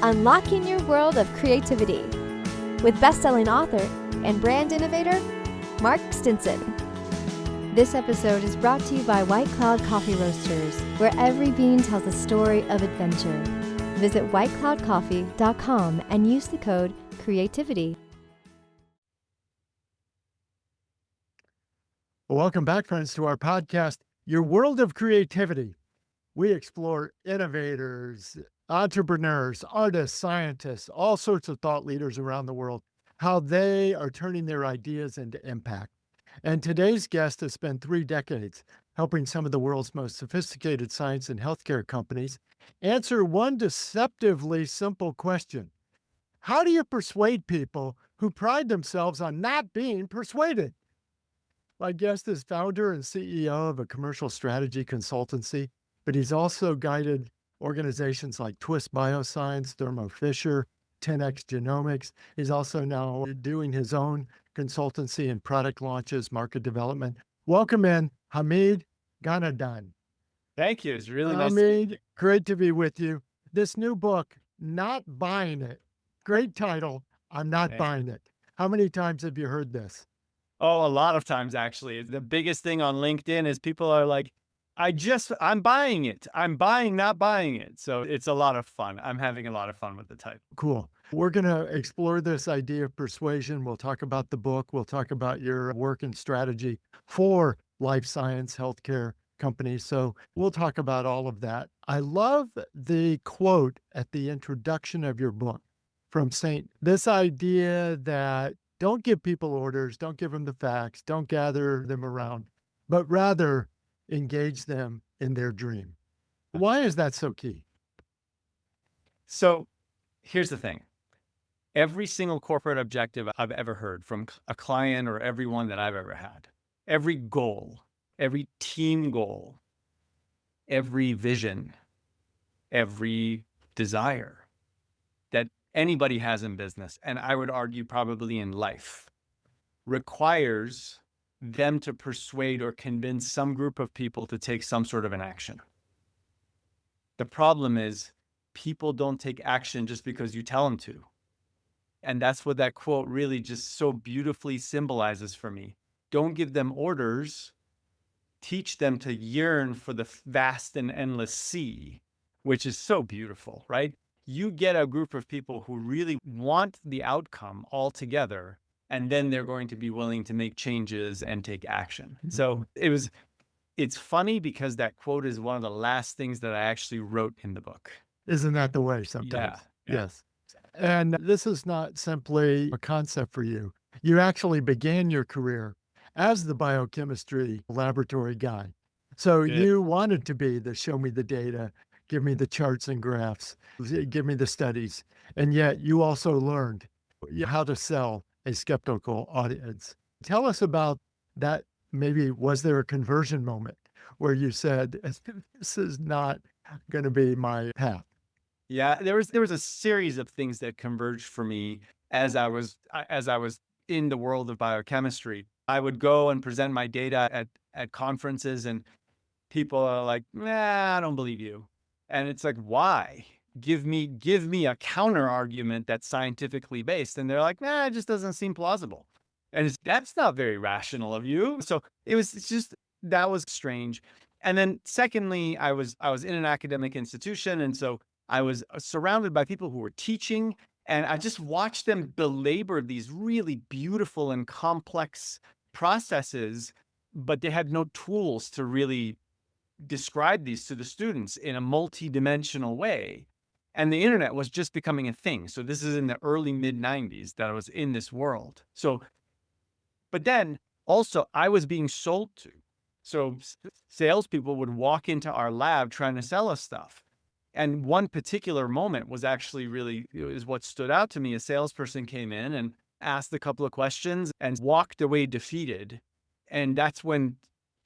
unlocking your world of creativity with best-selling author and brand innovator, Mark Stinson. This episode is brought to you by White Cloud Coffee Roasters, where every bean tells a story of adventure. Visit whitecloudcoffee.com and use the code CREATIVITY. Welcome back, friends, to our podcast, Your World of Creativity. We explore innovators, entrepreneurs, artists, scientists, all sorts of thought leaders around the world, how they are turning their ideas into impact. And today's guest has spent 3 decades helping some of the world's most sophisticated science and healthcare companies answer one deceptively simple question. How do you persuade people who pride themselves on not being persuaded? My guest is founder and CEO of a commercial strategy consultancy, but he's also guided organizations like Twist Bioscience, Thermo Fisher, 10x Genomics. He's also now doing his own consultancy and product launches, market development. Welcome in, Hamid Ghanadan. Thank you. It's really nice. Hamid, great to be with you. This new book, Not Buying It. Great title, I'm Not Buying It. How many times have you heard this? Oh, a lot of times, actually. The biggest thing on LinkedIn is people are like, I'm buying it. I'm buying, not buying it. So it's a lot of fun. I'm having a lot of fun with the title. Cool. We're going to explore this idea of persuasion. We'll talk about the book. We'll talk about your work and strategy for life science, healthcare companies. So we'll talk about all of that. I love the quote at the introduction of your book from Saint, this idea that don't give people orders, don't give them the facts, don't gather them around, but rather engage them in their dream. Why is that so key? So here's the thing. Every single corporate objective I've ever heard from a client or everyone that I've ever had, every goal, every team goal, every vision, every desire that anybody has in business, and I would argue probably in life, requires them to persuade or convince some group of people to take some sort of an action. The problem is people don't take action just because you tell them to. And that's what that quote really just so beautifully symbolizes for me. Don't give them orders. Teach them to yearn for the vast and endless sea, which is so beautiful, right? You get a group of people who really want the outcome all together, and then they're going to be willing to make changes and take action. So it's funny because that quote is one of the last things that I actually wrote in the book. Isn't that the way sometimes? Yeah. Yes. And this is not simply a concept for you. You actually began your career as the biochemistry laboratory guy. So you wanted to be the show me the data, give me the charts and graphs, give me the studies. And yet you also learned how to sell a skeptical audience. Tell us about that. Maybe was there a conversion moment where you said, this is not going to be my path? Yeah, there was a series of things that converged for me as I was in the world of biochemistry. I would go and present my data at conferences, and people are like, "Nah, I don't believe you." And it's like, "Why? Give me a counter argument that's scientifically based." And they're like, "Nah, it just doesn't seem plausible." And that's not very rational of you. So that was strange. And then secondly, I was in an academic institution, and so I was surrounded by people who were teaching, and I just watched them belabor these really beautiful and complex processes, but they had no tools to really describe these to the students in a multi-dimensional way. And the internet was just becoming a thing. So this is in the early mid-90s that I was in this world. So, but then also I was being sold to. So salespeople would walk into our lab trying to sell us stuff. And one particular moment was actually is what stood out to me. A salesperson came in and asked a couple of questions and walked away defeated. And that's when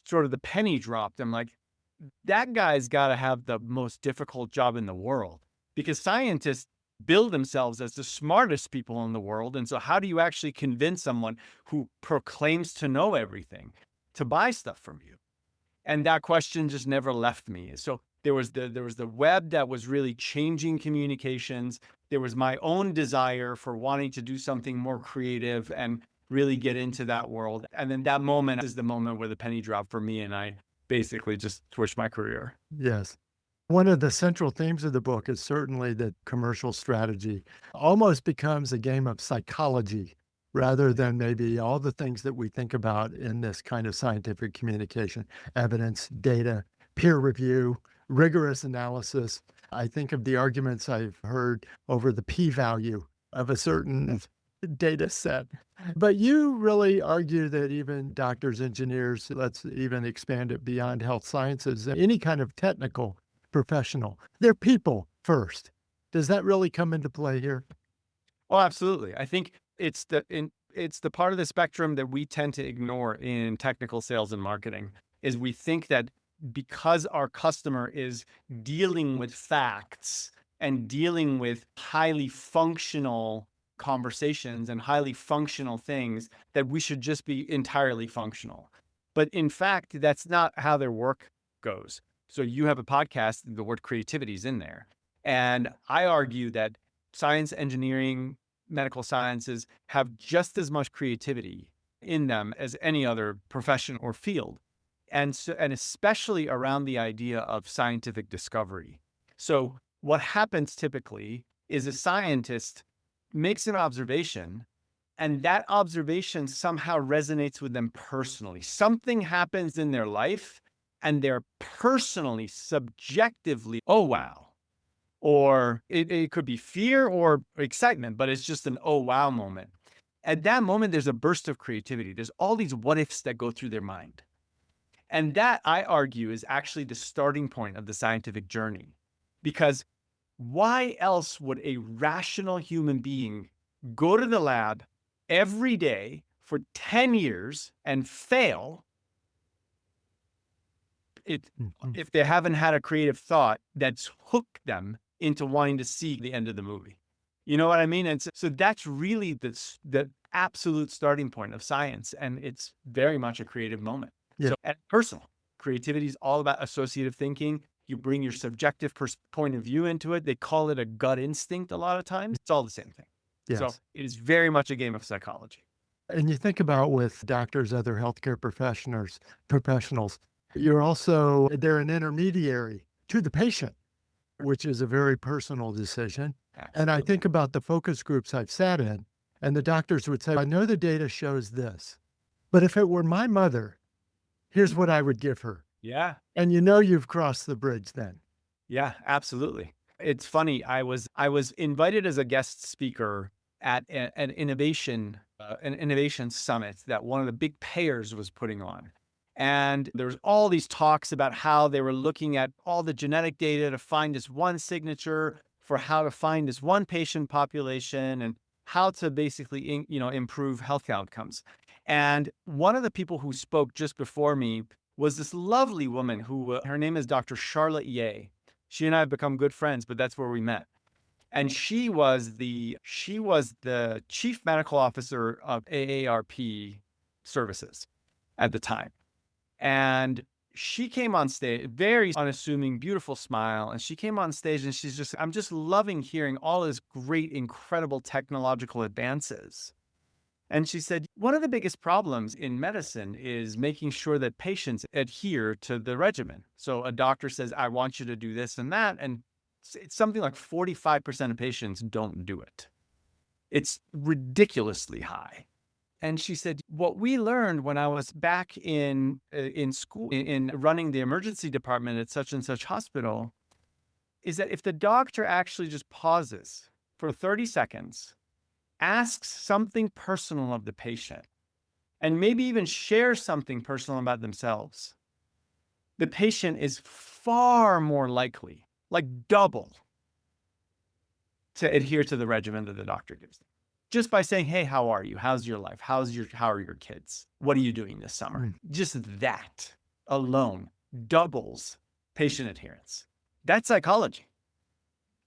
sort of the penny dropped. I'm like, that guy's got to have the most difficult job in the world, because scientists bill themselves as the smartest people in the world. And so how do you actually convince someone who proclaims to know everything to buy stuff from you? And that question just never left me. So There was the web that was really changing communications. There was my own desire for wanting to do something more creative and really get into that world. And then that moment is the moment where the penny dropped for me, and I basically just switched my career. Yes. One of the central themes of the book is certainly that commercial strategy almost becomes a game of psychology rather than maybe all the things that we think about in this kind of scientific communication: evidence, data, peer review, rigorous analysis. I think of the arguments I've heard over the p-value of a certain data set. But you really argue that even doctors, engineers, let's even expand it beyond health sciences, any kind of technical professional, they're people first. Does that really come into play here? Oh, absolutely. I think it's the part of the spectrum that we tend to ignore in technical sales and marketing is we think that because our customer is dealing with facts and dealing with highly functional conversations and highly functional things, that we should just be entirely functional. But in fact, that's not how their work goes. So you have a podcast, the word creativity is in there. And I argue that science, engineering, medical sciences have just as much creativity in them as any other profession or field. And especially around the idea of scientific discovery. So what happens typically is a scientist makes an observation, and that observation somehow resonates with them personally. Something happens in their life, and they're personally, subjectively, oh, wow. Or it could be fear or excitement, but it's just an oh, wow moment. At that moment, there's a burst of creativity. There's all these what ifs that go through their mind. And that, I argue, is actually the starting point of the scientific journey. Because why else would a rational human being go to the lab every day for 10 years and fail if they haven't had a creative thought that's hooked them into wanting to see the end of the movie? You know what I mean? And so that's really the absolute starting point of science. And it's very much a creative moment. Yeah. So, and personal creativity is all about associative thinking. You bring your subjective point of view into it. They call it a gut instinct a lot of times. It's all the same thing. Yes. So it is very much a game of psychology. And you think about with doctors, other healthcare professionals, they're an intermediary to the patient, which is a very personal decision. Absolutely. And I think about the focus groups I've sat in, and the doctors would say, I know the data shows this, but if it were my mother, here's what I would give her. Yeah. And you've crossed the bridge then. Yeah, absolutely. It's funny. I was invited as a guest speaker at an innovation summit that one of the big payers was putting on. And there was all these talks about how they were looking at all the genetic data to find this one signature for how to find this one patient population and how to basically, improve health outcomes. And one of the people who spoke just before me was this lovely woman who, her name is Dr. Charlotte Ye. She and I have become good friends, but that's where we met. And she was the chief medical officer of AARP services at the time. And she came on stage, very unassuming, beautiful smile. And she came on stage and I'm just loving hearing all this great, incredible technological advances. And she said, one of the biggest problems in medicine is making sure that patients adhere to the regimen. So a doctor says, I want you to do this and that. And it's something like 45% of patients don't do it. It's ridiculously high. And she said, what we learned when I was back in school, in running the emergency department at such and such hospital, is that if the doctor actually just pauses for 30 seconds, asks something personal of the patient, and maybe even shares something personal about themselves, the patient is far more likely, like double, to adhere to the regimen that the doctor gives them. Just by saying, hey, how are you? How's your life? How are your kids? What are you doing this summer? Just that alone doubles patient adherence. That's psychology.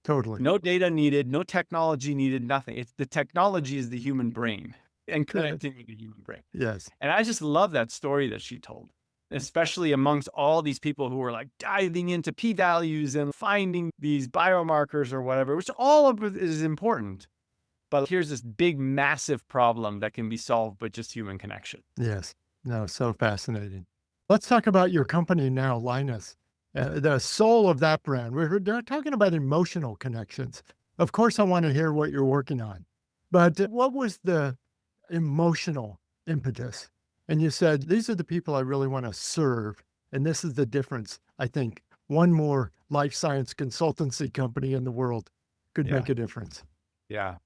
Totally. No data needed, no technology needed, nothing. The technology is the human brain and connecting with the human brain. Yes. And I just love that story that she told. especially amongst all these people who are like diving into p-values and finding these biomarkers or whatever, which all of it is important. But here's this big, massive problem that can be solved with just human connection. Yes. No, so fascinating. Let's talk about your company now, Linus, the soul of that brand. We're talking about emotional connections. Of course, I want to hear what you're working on. But what was the emotional impetus? And you said, these are the people I really want to serve. And this is the difference. I think one more life science consultancy company in the world could Yeah. make a difference. Yeah.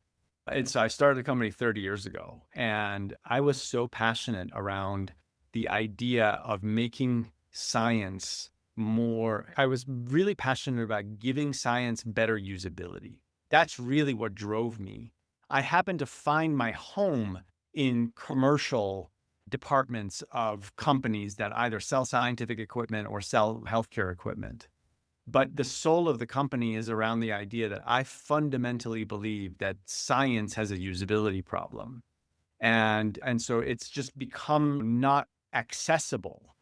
I started the company 30 years ago, and I was so passionate around the idea of making science more. I was really passionate about giving science better usability. That's really what drove me. I happened to find my home in commercial departments of companies that either sell scientific equipment or sell healthcare equipment. But the soul of the company is around the idea that I fundamentally believe that science has a usability problem. And so it's just become not accessible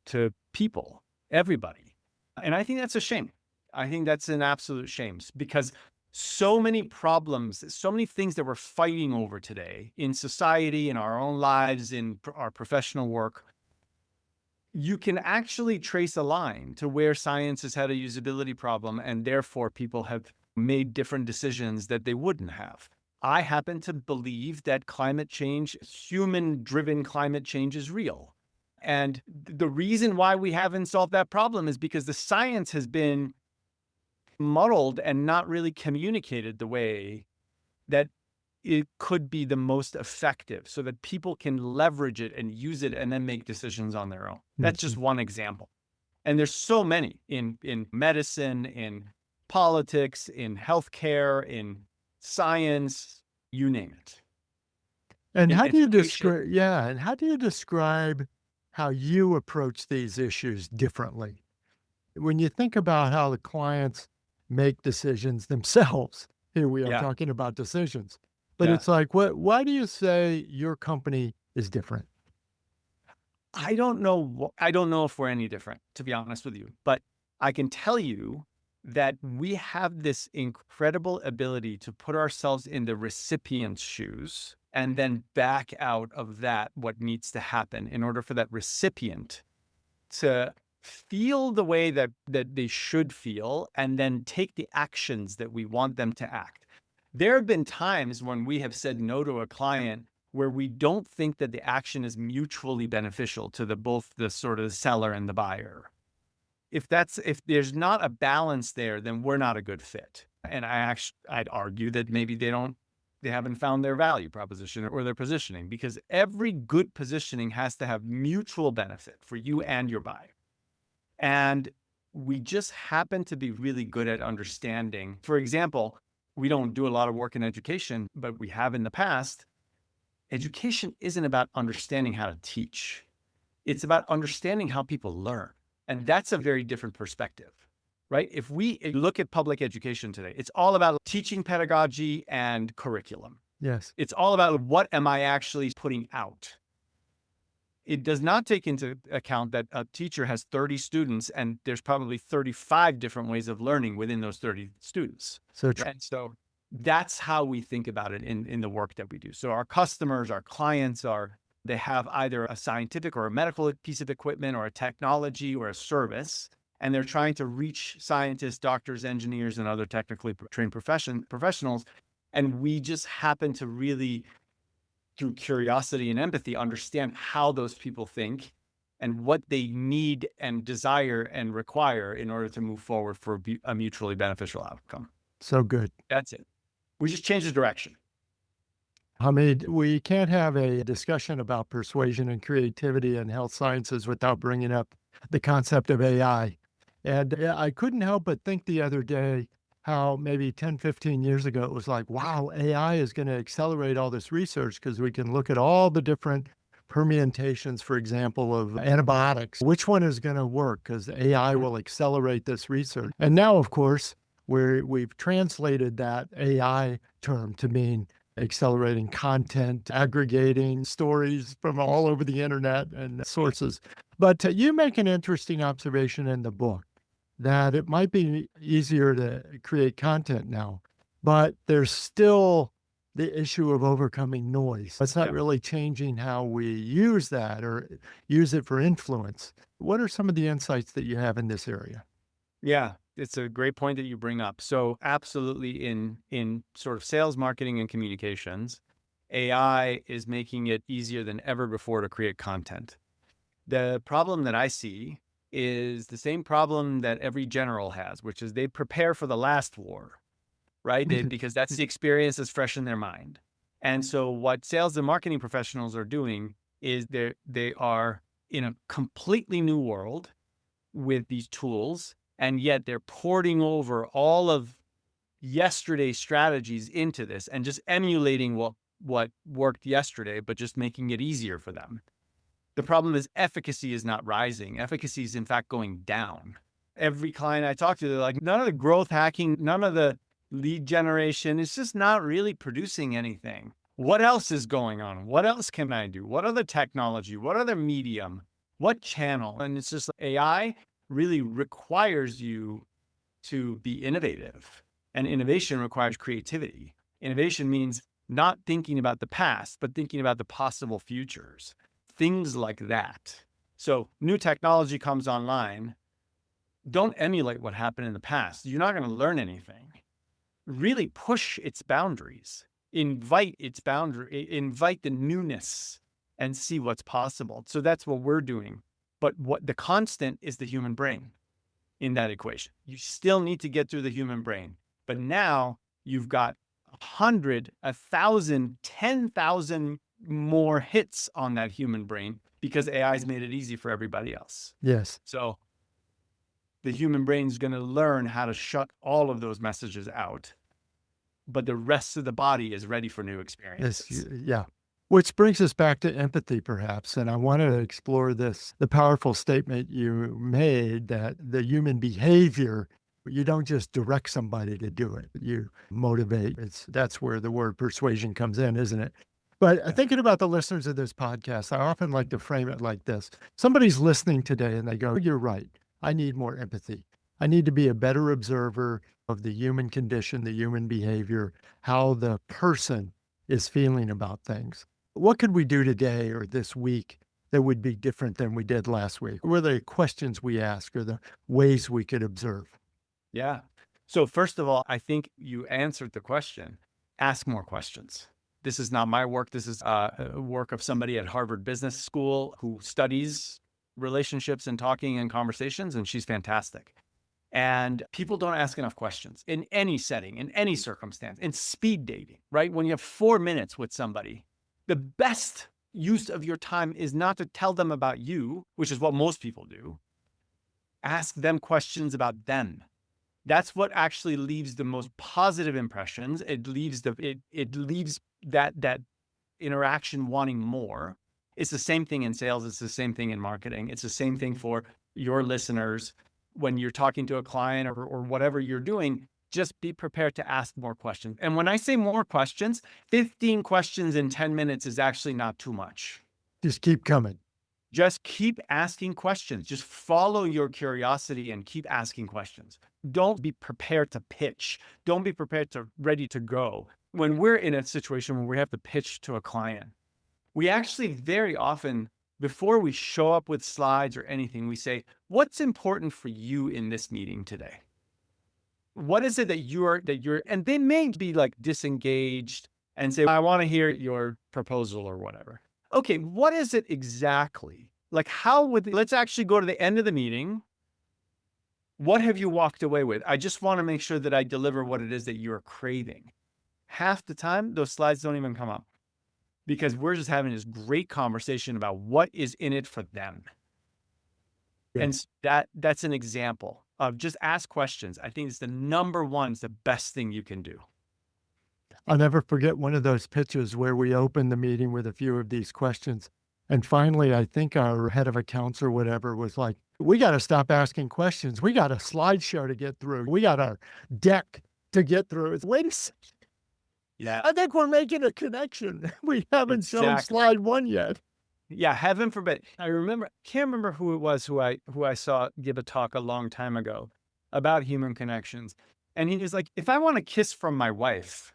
to people, everybody. And I think that's a shame. I think that's an absolute shame because so many problems, so many things that we're fighting over today in society, in our own lives, in our professional work, you can actually trace a line to where science has had a usability problem, and therefore people have made different decisions that they wouldn't have. I happen to believe that climate change, human-driven climate change, is real. And the reason why we haven't solved that problem is because the science has been muddled and not really communicated the way that it could be the most effective so that people can leverage it and use it and then make decisions on their own. That's just one example. And there's so many in medicine, in politics, in healthcare, in science, you name it. And In how do you education. describe, and how do you describe how you approach these issues differently? When you think about how the clients make decisions themselves, here we are Yeah, talking about decisions, but yeah. it's like, why do you say your company is different? I don't know. I don't know if we're any different, to be honest with you, but I can tell you that we have this incredible ability to put ourselves in the recipient's shoes and then back out of that what needs to happen in order for that recipient to feel the way that they should feel and then take the actions that we want them to act. There have been times when we have said no to a client where we don't think that the action is mutually beneficial to both the sort of seller and the buyer. If there's not a balance there, then we're not a good fit. And I'd argue that maybe they haven't found their value proposition or their positioning, because every good positioning has to have mutual benefit for you and your buyer. And we just happen to be really good at understanding. For example, we don't do a lot of work in education, but we have in the past. Education isn't about understanding how to teach. It's about understanding how people learn. And that's a very different perspective, right? If we look at public education today, it's all about teaching pedagogy and curriculum. Yes. It's all about what am I actually putting out? It does not take into account that a teacher has 30 students and there's probably 35 different ways of learning within those 30 students. So And so that's how we think about it in the work that we do. So our customers, our clients they have either a scientific or a medical piece of equipment or a technology or a service, and they're trying to reach scientists, doctors, engineers, and other technically trained professionals. And we just happen to really, through curiosity and empathy, understand how those people think and what they need and desire and require in order to move forward for a mutually beneficial outcome. So good. That's it. We just change the direction. Hamid, we can't have a discussion about persuasion and creativity in health sciences without bringing up the concept of AI. And I couldn't help but think the other day how maybe 10, 15 years ago, it was like, wow, AI is going to accelerate all this research because we can look at all the different permutations, for example, of antibiotics. Which one is going to work? Because AI will accelerate this research. And now, of course, we've translated that AI term to mean accelerating content, aggregating stories from all over the internet and sources. But you make an interesting observation in the book that it might be easier to create content now, but there's still the issue of overcoming noise. It's not Yeah. really changing how we use that or use it for influence. What are some of the insights that you have in this area? Yeah, it's a great point that you bring up. So absolutely in sort of sales, marketing, and communications, AI is making it easier than ever before to create content. The problem that I see is the same problem that every general has, which is they prepare for the last war, right? Because that's the experience that's fresh in their mind. And so what sales and marketing professionals are doing is they are in a completely new world with these tools, and yet they're porting over all of yesterday's strategies into this and just emulating what worked yesterday, but just making it easier for them. The problem is efficacy is not rising. Efficacy is in fact going down. Every client I talk to, they're like, none of the growth hacking, none of the lead generation, it's just not really producing anything. What else is going on? What else can I do? What other technology? What other medium? What channel? And it's just AI really requires you to be innovative. And innovation requires creativity. Innovation means not thinking about the past, but thinking about the possible futures. Things like that. So new technology comes online. Don't emulate what happened in the past. You're not going to learn anything. Really push its boundaries. Invite its boundary, invite the newness and see what's possible. So that's what we're doing. But what the constant is the human brain in that equation. You still need to get through the human brain. But now you've got 100, 1,000, 10,000 more hits on that human brain because AI has made it easy for everybody else. Yes. So the human brain is going to learn how to shut all of those messages out, but the rest of the body is ready for new experiences. Yeah. Which brings us back to empathy, perhaps. And I wanted to explore the powerful statement you made that the human behavior, you don't just direct somebody to do it, you motivate. That's where the word persuasion comes in, isn't it? But thinking about the listeners of this podcast, I often like to frame it like this. Somebody's listening today and they go, you're right. I need more empathy. I need to be a better observer of the human condition, the human behavior, how the person is feeling about things. What could we do today or this week that would be different than we did last week? What are the questions we ask or the ways we could observe? Yeah. So first of all, I think you answered the question. Ask more questions. This is not my work. This is work of somebody at Harvard Business School who studies relationships and talking and conversations, and she's fantastic. And people don't ask enough questions in any setting, in any circumstance, in speed dating, right? When you have 4 minutes with somebody, the best use of your time is not to tell them about you, which is what most people do. Ask them questions about them. That's what actually leaves the most positive impressions. It leaves that interaction wanting more. It's the same thing in sales. It's the same thing in marketing. It's the same thing for your listeners. When you're talking to a client or whatever you're doing, just be prepared to ask more questions. And when I say more questions, 15 questions in 10 minutes is actually not too much. Just keep coming. Just keep asking questions. Just follow your curiosity and keep asking questions. Don't be prepared to pitch. Don't be prepared to ready to go. When we're in a situation where we have to pitch to a client, we actually very often, before we show up with slides or anything, we say, what's important for you in this meeting today? What is it that you're, and they may be like disengaged and say, I want to hear your proposal or whatever. Okay, what is it exactly? Like let's actually go to the end of the meeting. What have you walked away with? I just want to make sure that I deliver what it is that you're craving. Half the time, those slides don't even come up because we're just having this great conversation about what is in it for them. Yeah. And that's an example of just ask questions. I think it's the number one, it's the best thing you can do. I'll never forget one of those pitches where we opened the meeting with a few of these questions. And finally, I think our head of accounts or whatever was like, we got to stop asking questions. We got a slideshow to get through. We got our deck to get through. Wait a second. Yeah. I think we're making a connection. We haven't shown slide one yet. Yeah, heaven forbid. Can't remember who it was who I saw give a talk a long time ago about human connections. And he was like, if I want a kiss from my wife,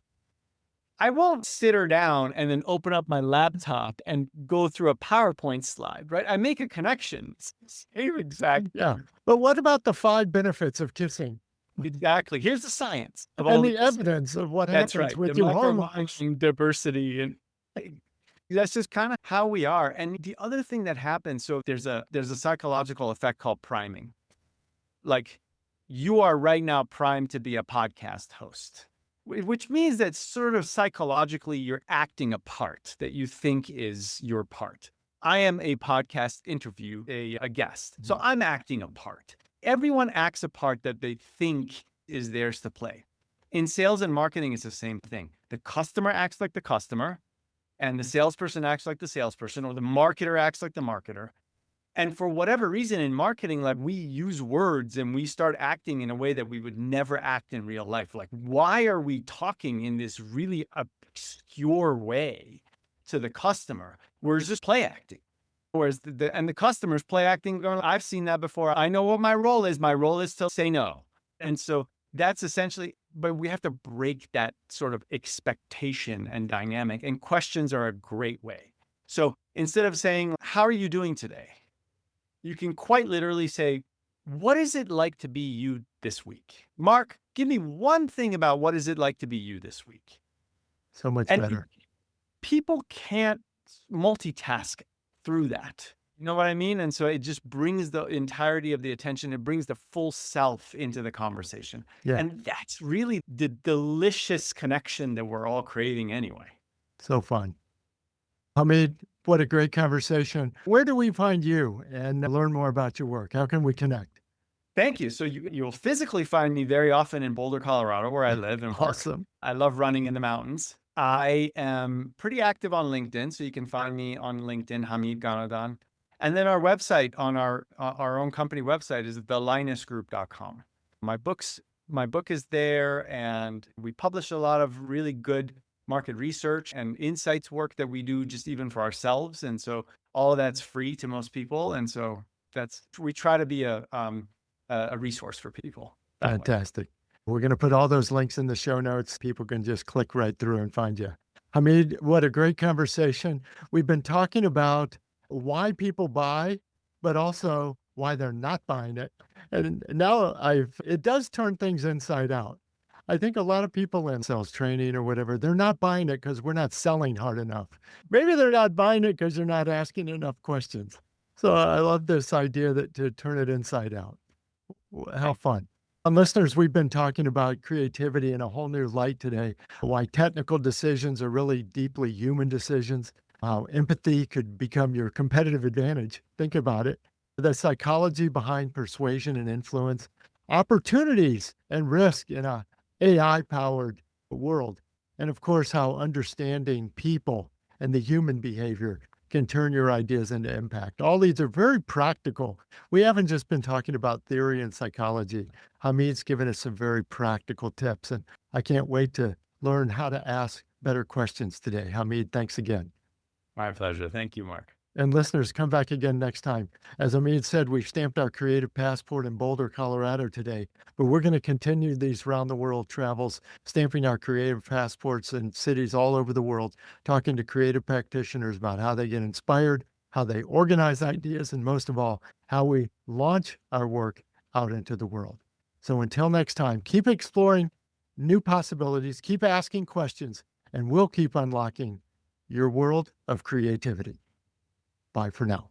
I won't sit her down and then open up my laptop and go through a PowerPoint slide, right? I make a connection. Same exact. Yeah. But what about the 5 benefits of kissing Exactly. Here's the science of all and the these. evidence of what That's happens right. with The your hormones? microbiome diversity, and like, that's just kind of how we are. And the other thing that happens, so there's a psychological effect called priming. Like, you are right now primed to be a podcast host, which means that sort of psychologically you're acting a part that you think is your part. I am a podcast interview, a guest. So I'm acting a part. Everyone acts a part that they think is theirs to play. In sales and marketing, it's the same thing. The customer acts like the customer, and the salesperson acts like the salesperson, or the marketer acts like the marketer. And for whatever reason in marketing, like, we use words and we start acting in a way that we would never act in real life. Like, why are we talking in this really obscure way to the customer? We're just play acting. Whereas the customers play acting going, I've seen that before. I know what my role is. My role is to say no. And so that's essentially, but we have to break that sort of expectation and dynamic. And questions are a great way. So instead of saying, how are you doing today? You can quite literally say, what is it like to be you this week? Mark, give me one thing about what is it like to be you this week? So much And better. people can't multitask through that. You know what I mean? And so it just brings the entirety of the attention. It brings the full self into the conversation. Yeah. And that's really the delicious connection that we're all craving anyway. So fun. Hamid, what a great conversation. Where do we find you and learn more about your work? How can we connect? Thank you. So you'll physically find me very often in Boulder, Colorado, where I live and work. Awesome. I love running in the mountains. I am pretty active on LinkedIn, so you can find me on LinkedIn, Hamid Ghanadan. And then our website on our own company website is thelinusgroup.com. My book is there, and we publish a lot of really good market research and insights work that we do just even for ourselves. And so all of that's free to most people. And so we try to be a resource for people. Fantastic. We're going to put all those links in the show notes. People can just click right through and find you. Hamid, what a great conversation. We've been talking about why people buy, but also why they're not buying it. And now it does turn things inside out. I think a lot of people in sales training or whatever, they're not buying it because we're not selling hard enough. Maybe they're not buying it because they're not asking enough questions. So I love this idea that to turn it inside out. How fun. And listeners, we've been talking about creativity in a whole new light today, why technical decisions are really deeply human decisions, how empathy could become your competitive advantage. Think about it. The psychology behind persuasion and influence, opportunities and risk in a AI-powered world, and of course, how understanding people and the human behavior can turn your ideas into impact. All these are very practical. We haven't just been talking about theory and psychology. Hamid's given us some very practical tips, and I can't wait to learn how to ask better questions today. Hamid, thanks again. My pleasure. Thank you, Mark. And listeners, come back again next time. As Hamid said, we've stamped our creative passport in Boulder, Colorado today, but we're going to continue these round the world travels, stamping our creative passports in cities all over the world, talking to creative practitioners about how they get inspired, how they organize ideas, and most of all, how we launch our work out into the world. So until next time, keep exploring new possibilities, keep asking questions, and we'll keep unlocking your world of creativity. Bye for now.